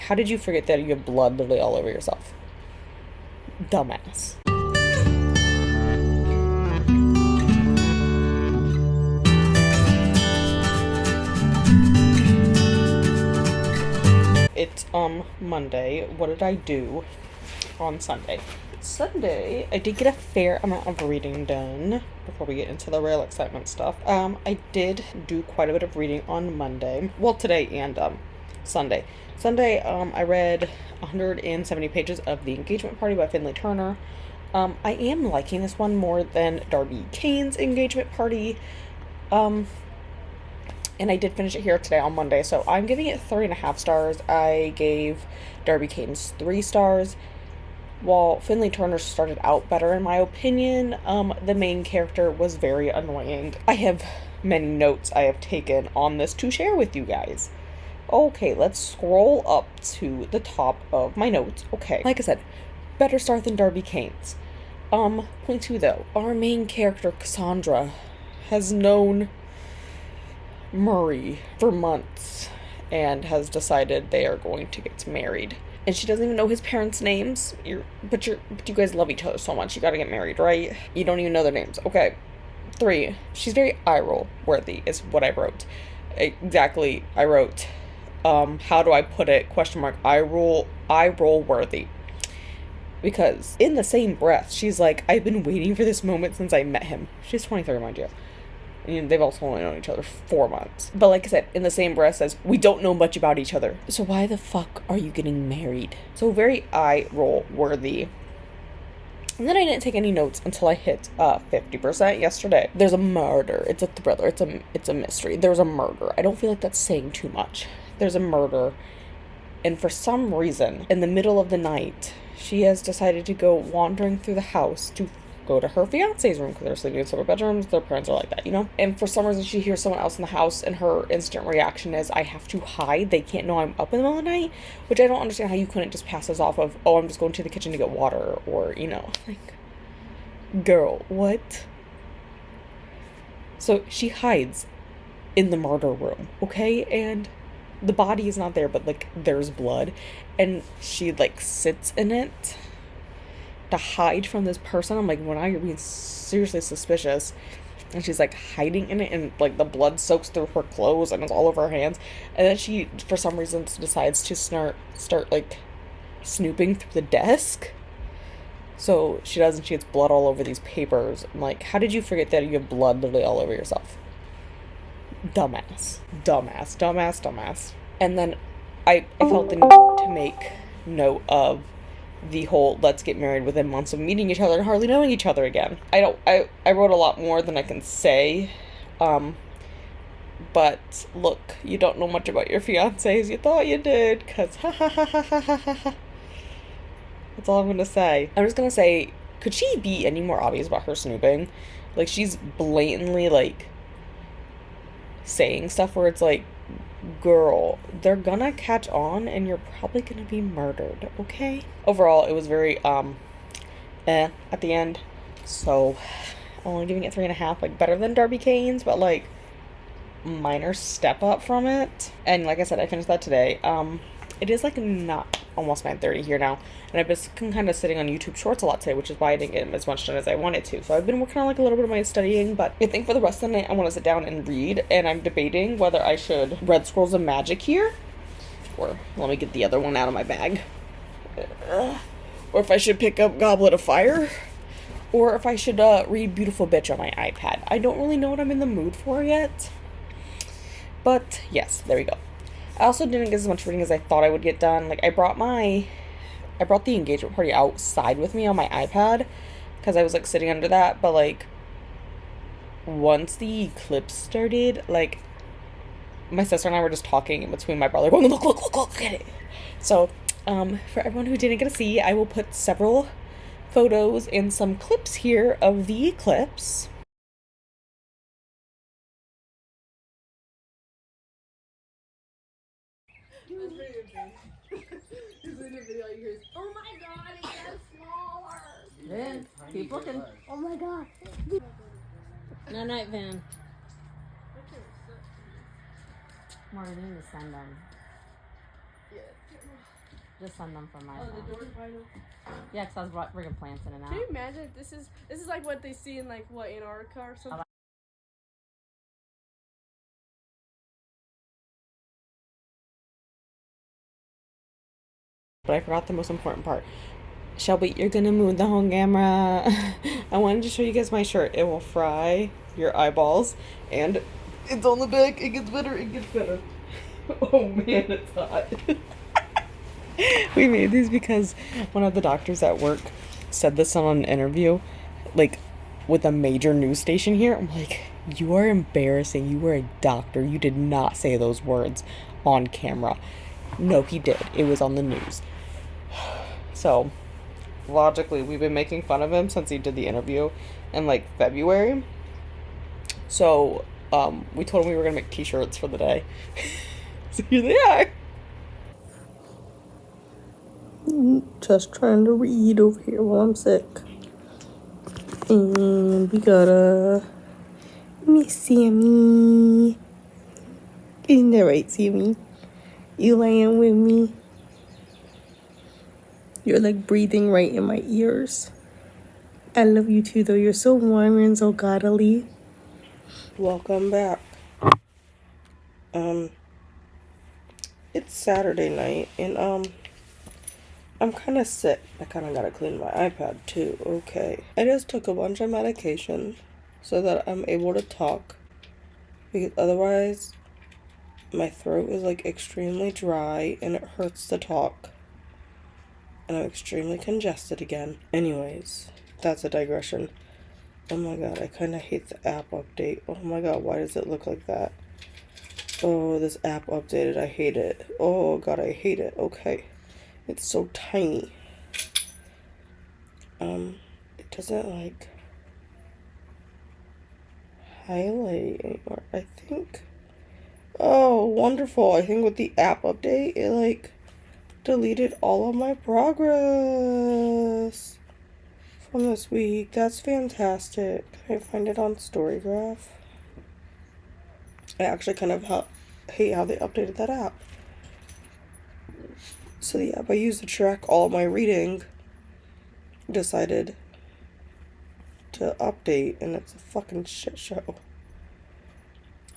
how did you forget that you have blood literally all over yourself? Dumbass. It's Monday. What did I do on Sunday? Sunday, I did get a fair amount of reading done before we get into the real excitement stuff. I did do quite a bit of reading on Monday. Well, today and Sunday. Sunday, I read 170 pages of The Engagement Party by Finley Turner. I am liking this one more than Darby Kane's Engagement Party. And I did finish it here today on Monday, so I'm giving it 3.5 stars. I gave Darby Kane's 3 stars. While Finley Turner started out better in my opinion, the main character was very annoying. I have many notes I have taken on this to share with you guys. Okay, let's scroll up to the top of my notes. Okay, like I said, better start than Darby Kane's. Point 2 though, our main character, Cassandra, has known Murray for months and has decided they are going to get married. And she doesn't even know his parents' names. But you guys love each other so much. You gotta get married, right? You don't even know their names. Okay. 3. She's very eye-roll worthy is what I wrote. Exactly. I wrote, how do I put it? Question mark. Eye roll worthy. Because in the same breath, she's like, I've been waiting for this moment since I met him. She's 23, mind you. And they've also only known each other for 4 months. But like I said, in the same breath says, we don't know much about each other. So why the fuck are you getting married? So very eye-roll worthy. And then I didn't take any notes until I hit 50% yesterday. There's a murder. It's a thriller. It's a mystery. There's a murder. I don't feel like that's saying too much. There's a murder. And for some reason, in the middle of the night, she has decided to go wandering through the house to go to her fiance's room because they're sleeping in separate bedrooms. Their parents are like that, you know? And for some reason, she hears someone else in the house, and her instant reaction is, I have to hide. They can't know I'm up in the middle of the night, which I don't understand how you couldn't just pass this off of, oh, I'm just going to the kitchen to get water, or, you know, like, girl, what? So she hides in the murder room, okay? And the body is not there, but, like, there's blood, and she, like, sits in it to hide from this person. I'm like, well, now you're being seriously suspicious. And she's like hiding in it, and like the blood soaks through her clothes and it's all over her hands. And then she, for some reason, decides to start like snooping through the desk. So she does, and she gets blood all over these papers. I'm like, how did you forget that you have blood literally all over yourself? Dumbass. And then I felt the need to make note of the whole let's get married within months of meeting each other and hardly knowing each other again. I wrote a lot more than I can say. But look, you don't know much about your fiancés. You thought you did, cause ha ha ha ha ha ha ha. That's all I'm gonna say. I'm just gonna say, could she be any more obvious about her snooping? Like, she's blatantly like saying stuff where it's like, girl, they're gonna catch on and you're probably gonna be murdered, okay? Overall, it was very at the end. So I'm only giving it 3.5, like better than Darby Kane's, but like minor step up from it. And like I said, I finished that today. It is like not almost 9:30 here now, and I've been kind of sitting on YouTube Shorts a lot today, which is why I didn't get as much done as I wanted to. So I've been working on like a little bit of my studying, but I think for the rest of the night I want to sit down and read, and I'm debating whether I should Red Scrolls of Magic here, or let me get the other one out of my bag, or if I should pick up Goblet of Fire, or if I should read Beautiful Bitch on my iPad. I don't really know what I'm in the mood for yet, but yes, there we go. I also didn't get as much reading as I thought I would get done. Like, I brought the Engagement Party outside with me on my iPad, because I was, like, sitting under that, but, like, once the Eclipse started, like, my sister and I were just talking in between my brother, going, look at it. So, for everyone who didn't get to see, I will put several photos and some clips here of the Eclipse. Oh my god, it gets smaller. Vin, keep looking. Oh my god. No night, Vin. Martin, you need to send them. Just send them from my Oh, the phone. door final. Yeah, because I was bringing plants in and out. Can you imagine if this is like what they see in like what Antarctica or something? But I forgot the most important part. Shelby, you're gonna move the whole camera. I wanted to show you guys my shirt. It will fry your eyeballs, and it's on the back. It gets better. It gets better. Oh man, it's hot. We made these because one of the doctors at work said this on an interview, like with a major news station here. I'm like, you are embarrassing. You were a doctor. You did not say those words on camera. No, he did. It was on the news. So, logically, we've been making fun of him since he did the interview in like February. So, we told him we were gonna make t-shirts for the day. So here they are. Just trying to read over here while I'm sick. And we got a Miss Sammy. Isn't that right, Sammy? You laying with me? You're like breathing right in my ears. I love you too, though. You're so warm and so godly. Welcome back. It's Saturday night, and I'm kind of sick. I kind of gotta clean my iPad too. Okay. I just took a bunch of medication so that I'm able to talk, because otherwise my throat is like extremely dry and it hurts to talk. And I'm extremely congested again. Anyways, that's a digression. Oh my god, I kind of hate the app update. Oh my god, why does it look like that? Oh, this app updated. I hate it. Oh god, I hate it. Okay. It's so tiny. It doesn't like highlight anymore, I think. Oh, wonderful. I think with the app update, it like deleted all of my progress from this week. That's fantastic. Can I find it on Storygraph? I actually kind of hate how they updated that app. So the app I use to track all my reading decided to update, and it's a fucking shit show.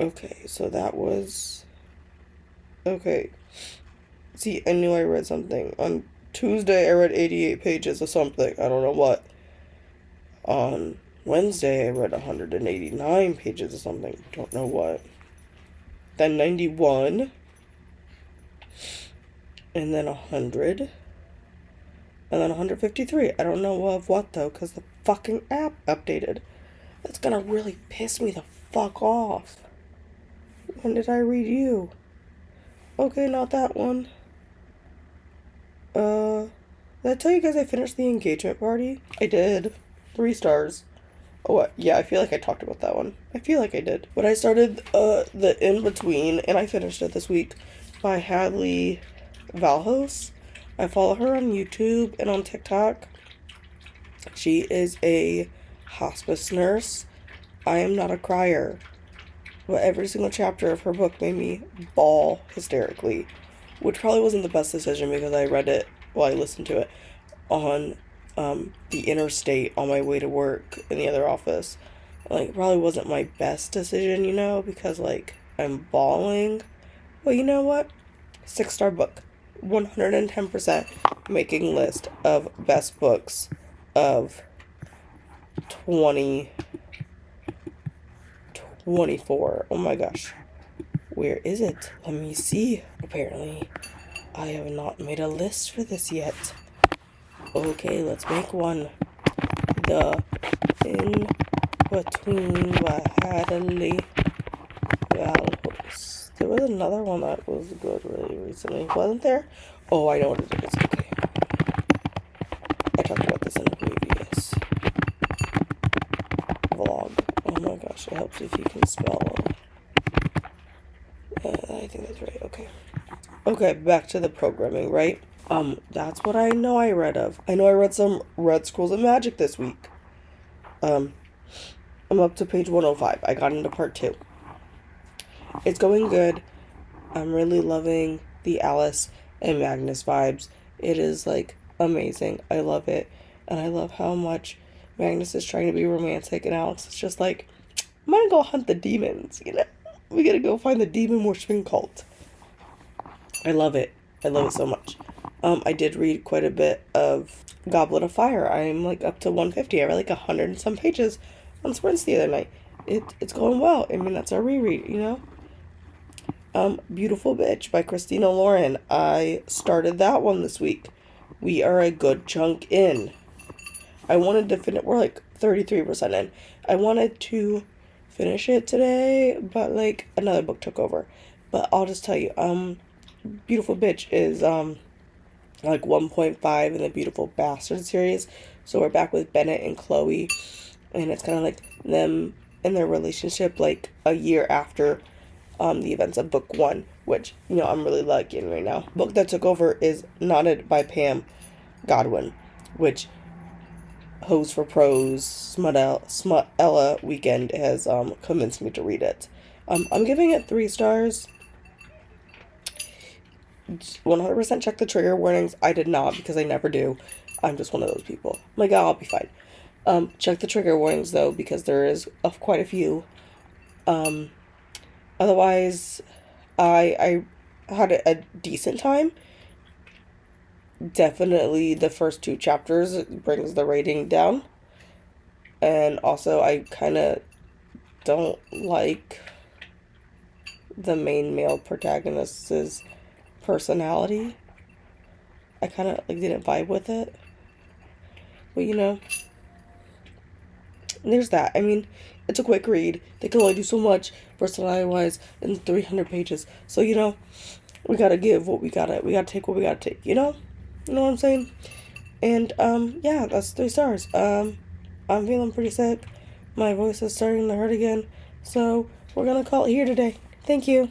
Okay, so that was... Okay. See, I knew I read something. On Tuesday, I read 88 pages of something. I don't know what. On Wednesday, I read 189 pages of something. Don't know what. Then 91. And then 100. And then 153. I don't know of what, though, because the fucking app updated. That's gonna really piss me the fuck off. When did I read you? Okay, not that one. Did I tell you guys I finished the engagement party? I did. 3 stars. Oh, what? Yeah, I feel like I talked about that one. I feel like I did. But I started, the In-Between, and I finished it this week, by Hadley Valhos. I follow her on YouTube and on TikTok. She is a hospice nurse. I am not a crier, but every single chapter of her book made me bawl hysterically, which probably wasn't the best decision because I read it, well, I listened to it on the interstate on my way to work in the other office. Like, it probably wasn't my best decision, you know, because, like, I'm bawling. Well, you know what? 6-star book. 110% making list of best books of 2024. Oh my gosh. Where is it? Let me see. Apparently, I have not made a list for this yet. Okay, let's make one. The In-Between by Hadley Valhos. There was another one that was good really recently, wasn't there? Oh, I know what it is. Okay. I talked about this in a previous vlog. Oh my gosh, it helps if you can spell. I think that's right. Okay. Okay, back to the programming, right? That's what I know I read of. I know I read some Red Schools of Magic this week. I'm up to page 105. I got into part 2. It's going good. I'm really loving the Alice and Magnus vibes. It is like amazing. I love it. And I love how much Magnus is trying to be romantic and Alex is just like, I'm gonna go hunt the demons, you know? We gotta go find the demon worshipping cult. I love it. I love it so much. I did read quite a bit of Goblet of Fire. I'm like up to 150. I read like 100 and some pages on sprints the other night. It's going well. I mean, that's our reread, you know? Beautiful Bitch by Christina Lauren. I started that one this week. We are a good chunk in. I wanted to finish, we're like 33% in. I wanted to finish it today, but like another book took over. But I'll just tell you, Beautiful Bitch is like 1.5 in the Beautiful Bastard series. So we're back with Bennett and Chloe, and it's kind of like them and their relationship like a year after the events of book 1, which, you know, I'm really liking right now. Book that took over is Knotted by Pam Godwin, which Hose for Prose Smut-Ella Weekend has convinced me to read it. I'm giving it 3 stars. 100% check the trigger warnings. I did not, because I never do. I'm just one of those people. I'm like, oh, I'll be fine. Check the trigger warnings though, because there is quite a few. Otherwise, I had a decent time. Definitely the first 2 chapters brings the rating down. And also, I kind of don't like the main male protagonist's personality. I kind of like didn't vibe with it. But you know, there's that. I mean, it's a quick read. They can only do so much personality-wise in 300 pages. So, you know, we gotta give what we gotta take what we gotta take, you know? You know what I'm saying? And, yeah, that's 3 stars. I'm feeling pretty sick. My voice is starting to hurt again. So, we're gonna call it here today. Thank you.